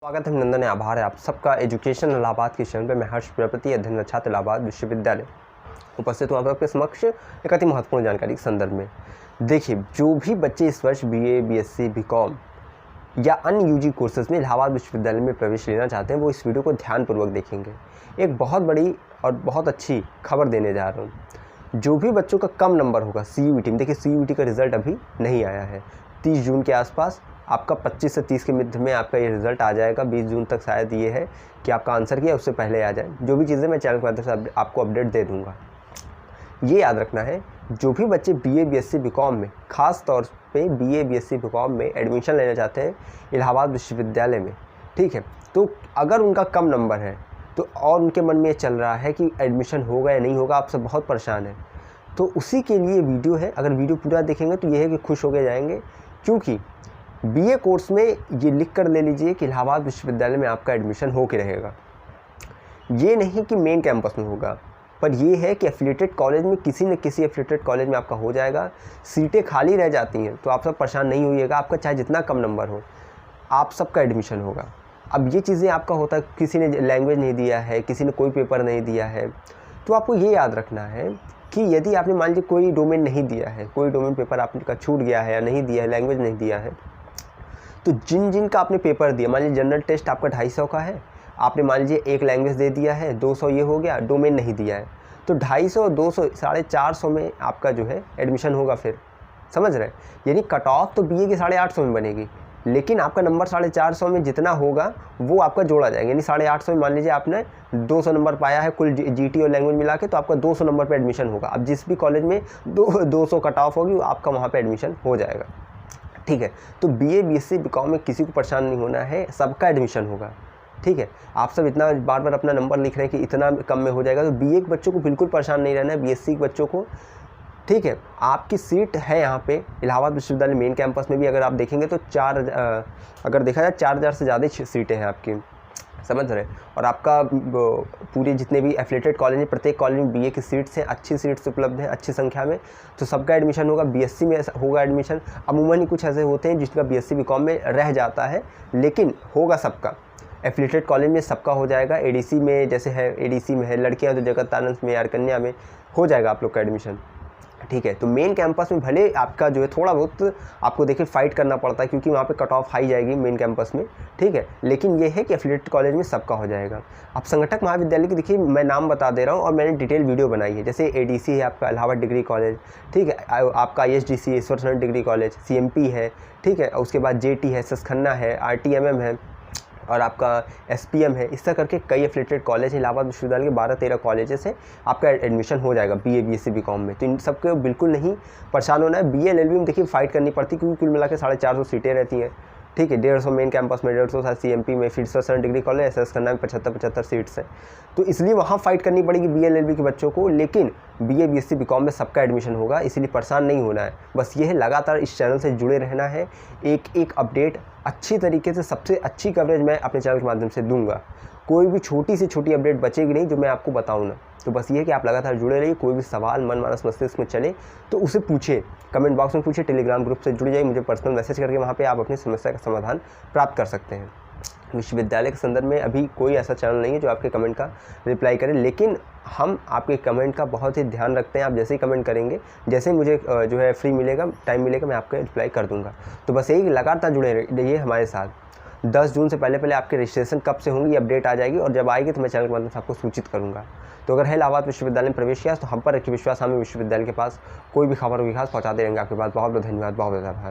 स्वागत है, अभिनंदन है, आभार है आप सबका एजुकेशन इलाहाबाद के चैनल पे। मैं हर्ष प्रजापति, अध्ययनरत छात्र इलाहाबाद विश्वविद्यालय, उपस्थित हूँ आप सबके समक्ष एक अति महत्वपूर्ण जानकारी के संदर्भ में। देखिए, जो भी बच्चे इस वर्ष BA, BSc, BCom या अन्य UG कोर्सेज में इलाहाबाद विश्वविद्यालय में प्रवेश लेना चाहते हैं, वो इस वीडियो को ध्यानपूर्वक देखेंगे। एक बहुत बड़ी और बहुत अच्छी खबर देने जा रहा हूँ। जो भी बच्चों का कम नंबर होगा CUET में, देखिए CUET का रिज़ल्ट अभी नहीं आया है, 30 जून के आसपास आपका 25 से 30 के मध्य में आपका ये रिज़ल्ट आ जाएगा। 20 जून तक शायद ये है कि आपका आंसर किया उससे पहले आ जाए। जो भी चीज़ें मैं चैनल के माध्यम से आपको अपडेट दे दूंगा। ये याद रखना है, जो भी बच्चे BA, BSc, BCom में, ख़ास तौर पे BA, BSc, BCom में एडमिशन लेना चाहते हैं इलाहाबाद विश्वविद्यालय में, ठीक है, तो अगर उनका कम नंबर है तो और उनके मन में ये चल रहा है कि एडमिशन होगा या नहीं होगा, आप सब बहुत परेशान हैं, तो उसी के लिए वीडियो है। अगर वीडियो पूरा देखेंगे तो ये है कि खुश हो के जाएंगे, क्योंकि BA कोर्स में ये लिख कर ले लीजिए कि इलाहाबाद विश्वविद्यालय में आपका एडमिशन हो के रहेगा। ये नहीं कि मेन कैंपस में होगा, पर ये है कि एफिलिएटेड कॉलेज में, किसी न किसी एफिलिएटेड कॉलेज में आपका हो जाएगा। सीटें खाली रह जाती हैं तो आप सब परेशान नहीं होइएगा, आपका चाहे जितना कम नंबर हो, आप सबका एडमिशन होगा। अब ये चीज़ें आपका होता है, किसी ने लैंग्वेज नहीं दिया है, किसी ने कोई पेपर नहीं दिया है, तो आपको ये याद रखना है कि यदि आपने मान लीजिए कोई डोमेन नहीं दिया है, कोई डोमेन पेपर आपका छूट गया है या नहीं दिया है, लैंग्वेज नहीं दिया है, तो जिन का आपने पेपर दिया, मान लीजिए जनरल टेस्ट आपका 250 का है, आपने मान लीजिए एक लैंग्वेज दे दिया है, 200 ये हो गया, डोमेन नहीं दिया है, तो 250, 200, 450 में आपका जो है एडमिशन होगा। फिर समझ रहे हैं, यानी कट ऑफ तो BA की 850 में बनेगी, लेकिन आपका नंबर 450 में जितना होगा वो आपका जोड़ा जाएगा। यानी 850 में मान लीजिए आपने 200 नंबर पाया है कुल GT और लैंग्वेज मिला के, तो आपका 200 नंबर पे एडमिशन होगा। अब जिस भी कॉलेज में 200 कट ऑफ होगी आपका वहाँ पे एडमिशन हो जाएगा, ठीक है। तो BA, BSc, BCom में किसी को परेशान नहीं होना है, सबका एडमिशन होगा, ठीक है। आप सब इतना बार बार अपना नंबर लिख रहे हैं कि इतना कम में हो जाएगा, तो BA के बच्चों को बिल्कुल परेशान नहीं रहना है, BSc के बच्चों को, ठीक है। आपकी सीट है यहाँ पे इलाहाबाद विश्वविद्यालय मेन कैंपस में भी। अगर आप देखेंगे तो अगर देखा जाए 4000 से ज़्यादा सीटें हैं आपकी, समझ रहे। और आपका पूरे जितने भी एफिलिएटेड कॉलेज हैं, प्रत्येक कॉलेज में BA की सीट्स हैं, अच्छी सीट्स उपलब्ध हैं अच्छी संख्या में, तो सबका एडमिशन होगा। BSc में होगा एडमिशन। अमूमन ही कुछ ऐसे होते हैं जिसका BSc BCom में रह जाता है, लेकिन होगा सबका। एफिलिएटेड कॉलेज में सबका हो जाएगा। ADC में जैसे है, ADC में है, लड़कियां तो जगतानंद में, यार कन्या में हो जाएगा आप लोग का एडमिशन, ठीक है। तो मेन कैंपस में भले आपका जो है थोड़ा बहुत आपको देखिए फाइट करना पड़ता है, क्योंकि वहाँ पे कट ऑफ हाई जाएगी मेन कैंपस में, ठीक है, लेकिन ये है कि एफिलिएटेड कॉलेज में सबका हो जाएगा। अब संगठक महाविद्यालय की देखिए मैं नाम बता दे रहा हूँ और मैंने डिटेल वीडियो बनाई है। जैसे ADC है आपका इलाहाबाद डिग्री कॉलेज, ठीक है, आपका ISDC ईश्वर डिग्री कॉलेज, CMP है, ठीक है, उसके बाद JT है, सचखन्ना है, RTMM है, और आपका SPM है। इस तरह करके कई एफिलिएटेड कॉलेज है। इलाहाबाद विश्वविद्यालय के 12-13 कॉलेजेस है, आपका एडमिशन हो जाएगा BA, BSc, BCom में। तो इन सबको बिल्कुल नहीं परेशान होना है। BA LLB में देखिए फाइट करनी पड़ती है, क्योंकि कुल मिला के 450 सीटें रहती हैं, ठीक है। 150 मेन कैंपस में, 150 CMP में, फिर 7 डिग्री कॉलेज SS करना में 75 सीट्स हैं, तो इसलिए वहाँ फाइट करनी पड़ेगी BA LLB के बच्चों को। लेकिन BA, BSc, BCom में सबका एडमिशन होगा, इसलिए परेशान नहीं होना है। बस ये है, लगातार इस चैनल से जुड़े रहना है। एक अपडेट अच्छी तरीके से, सबसे अच्छी कवरेज मैं अपने चैनल के माध्यम से दूंगा। कोई भी छोटी से छोटी अपडेट बचेगी नहीं जो मैं आपको बताऊँ ना। तो बस ये है कि आप लगातार जुड़े रहिए। कोई भी सवाल मन मानस मस्तिष्क में चले तो उसे पूछे, कमेंट बॉक्स में पूछे, टेलीग्राम ग्रुप से जुड़ जाइए, मुझे पर्सनल मैसेज करके वहाँ पे आप अपनी समस्या का समाधान प्राप्त कर सकते हैं। विश्वविद्यालय के संदर्भ में अभी कोई ऐसा चैनल नहीं है जो आपके कमेंट का रिप्लाई करे, लेकिन हम आपके कमेंट का बहुत ही ध्यान रखते हैं। आप जैसे ही कमेंट करेंगे, जैसे ही मुझे जो है फ्री मिलेगा, टाइम मिलेगा, मैं आपका रिप्लाई कर दूंगा। तो बस यही, लगातार जुड़े रहिए हमारे साथ। 10 जून से पहले आपके रजिस्ट्रेशन कब से होंगी ये अपडेट आ जाएगी, और जब आएगी तो मैं चैनल के माध्यम से आपको सूचित करूँगा। तो अगर है इलाहाबाद विश्वविद्यालय में प्रवेश किया तो हम पर रखिए विश्वास, हमें विश्वविद्यालय के पास कोई भी खबर होगी खास पहुँचाते रहेंगे आपके पास। बहुत बहुत धन्यवाद, बहुत बहुत आभार।